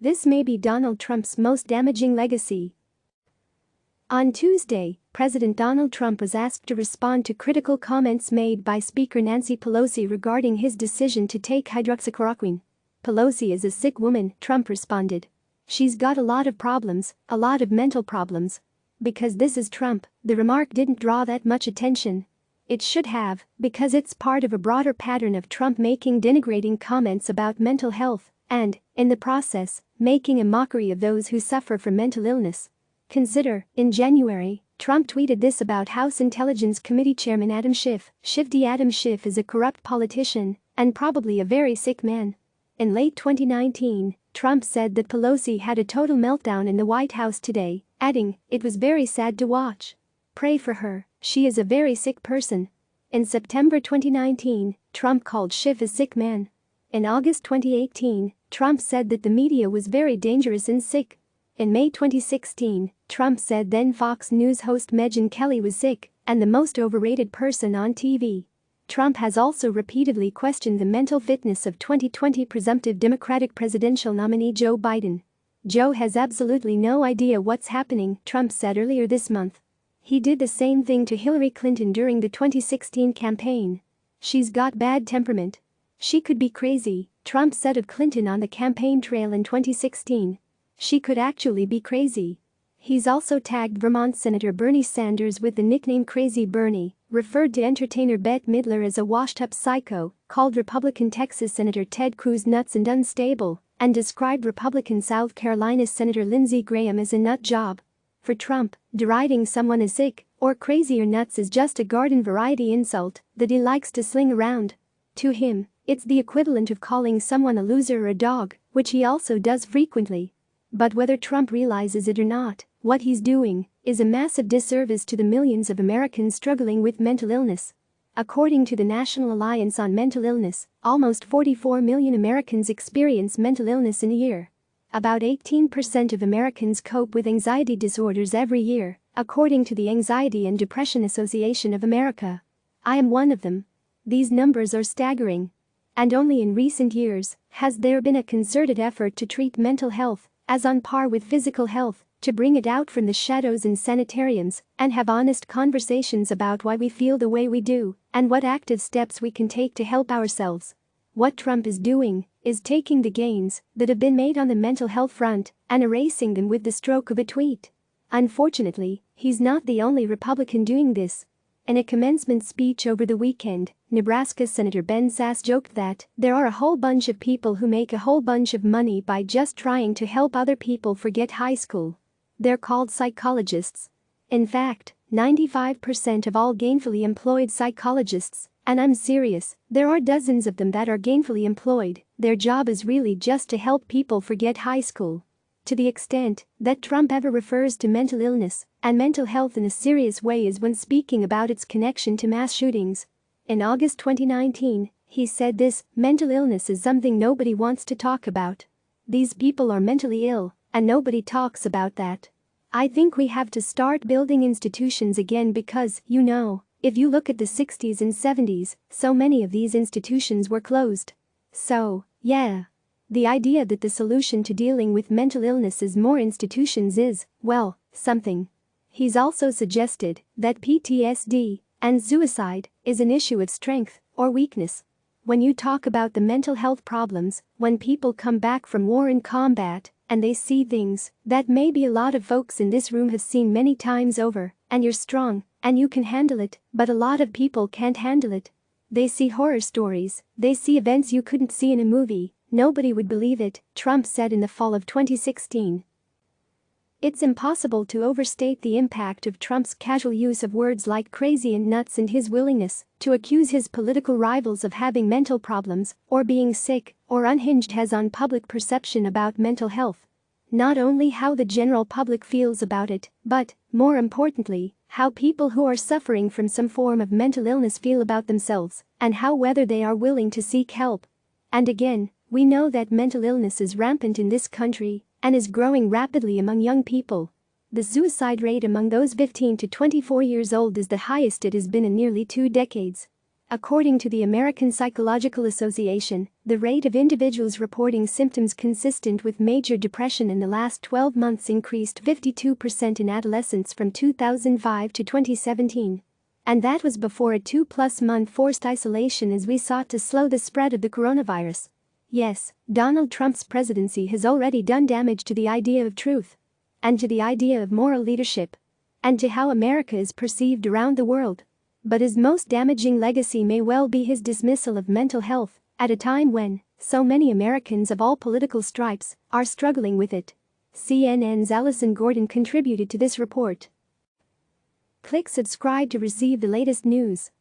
This may be Donald Trump's most damaging legacy. On Tuesday, President Donald Trump was asked to respond to critical comments made by Speaker Nancy Pelosi regarding his decision to take hydroxychloroquine. "Pelosi is a sick woman," Trump responded. "She's got a lot of problems, a lot of mental problems." Because this is Trump, the remark didn't draw that much attention. It should have, because it's part of a broader pattern of Trump making denigrating comments about mental health and, in the process, making a mockery of those who suffer from mental illness. Consider, in January, Trump tweeted this about House Intelligence Committee Chairman Adam Schiff. "Shifty Adam Schiff is a corrupt politician and probably a very sick man." In late 2019, Trump said that Pelosi had a total meltdown in the White House today, adding, "It was very sad to watch. Pray for her, she is a very sick person." In September 2019, Trump called Schiff a sick man. In August 2018, Trump said that the media was very dangerous and sick. In May 2016, Trump said then Fox News host Megyn Kelly was sick and the most overrated person on TV. Trump has also repeatedly questioned the mental fitness of 2020 presumptive Democratic presidential nominee Joe Biden. "Joe has absolutely no idea what's happening," Trump said earlier this month. He did the same thing to Hillary Clinton during the 2016 campaign. "She's got bad temperament. She could be crazy," Trump said of Clinton on the campaign trail in 2016. "She could actually be crazy." He's also tagged Vermont Senator Bernie Sanders with the nickname Crazy Bernie, referred to entertainer Bette Midler as a washed-up psycho, called Republican Texas Senator Ted Cruz nuts and unstable, and described Republican South Carolina Senator Lindsey Graham as a nut job. For Trump, deriding someone as sick or crazy or nuts is just a garden variety insult that he likes to sling around. To him, it's the equivalent of calling someone a loser or a dog, which he also does frequently. But whether Trump realizes it or not, what he's doing is a massive disservice to the millions of Americans struggling with mental illness. According to the National Alliance on Mental Illness, almost 44 million Americans experience mental illness in a year. About 18% of Americans cope with anxiety disorders every year, according to the Anxiety and Depression Association of America. I am one of them. These numbers are staggering. And only in recent years has there been a concerted effort to treat mental health as on par with physical health, to bring it out from the shadows in sanitariums and have honest conversations about why we feel the way we do and what active steps we can take to help ourselves. What Trump is doing is taking the gains that have been made on the mental health front and erasing them with the stroke of a tweet. Unfortunately, he's not the only Republican doing this. In a commencement speech over the weekend, Nebraska Senator Ben Sasse joked that there are a whole bunch of people who make a whole bunch of money by just trying to help other people forget high school. They're called psychologists. In fact, 95% of all gainfully employed psychologists, and I'm serious, there are dozens of them that are gainfully employed, their job is really just to help people forget high school. To the extent that Trump ever refers to mental illness and mental health in a serious way is when speaking about its connection to mass shootings. In August 2019, he said this: "Mental illness is something nobody wants to talk about. These people are mentally ill, and nobody talks about that. I think we have to start building institutions again because, you know, if you look at the 60s and 70s, so many of these institutions were closed. So, yeah. The idea that the solution to dealing with mental illness is more institutions is, well, something." He's also suggested that PTSD and suicide is an issue of strength or weakness. When you talk about the mental health problems, when people come back from war and combat, and they see things that maybe a lot of folks in this room have seen many times over, and you're strong, and you can handle it, but a lot of people can't handle it. They see horror stories, they see events you couldn't see in a movie. Nobody would believe it, Trump said in the fall of 2016. It's impossible to overstate the impact of Trump's casual use of words like crazy and nuts and his willingness to accuse his political rivals of having mental problems or being sick or unhinged has on public perception about mental health. Not only how the general public feels about it, but, more importantly, how people who are suffering from some form of mental illness feel about themselves and how whether they are willing to seek help. And again, we know that mental illness is rampant in this country and is growing rapidly among young people. The suicide rate among those 15 to 24 years old is the highest it has been in nearly 2 decades. According to the American Psychological Association, the rate of individuals reporting symptoms consistent with major depression in the last 12 months increased 52% in adolescents from 2005 to 2017. And that was before a 2-plus-month forced isolation as we sought to slow the spread of the coronavirus. Yes, Donald Trump's presidency has already done damage to the idea of truth. And to the idea of moral leadership. And to how America is perceived around the world. But his most damaging legacy may well be his dismissal of mental health, at a time when so many Americans of all political stripes are struggling with it. CNN's Allison Gordon contributed to this report. Click subscribe to receive the latest news.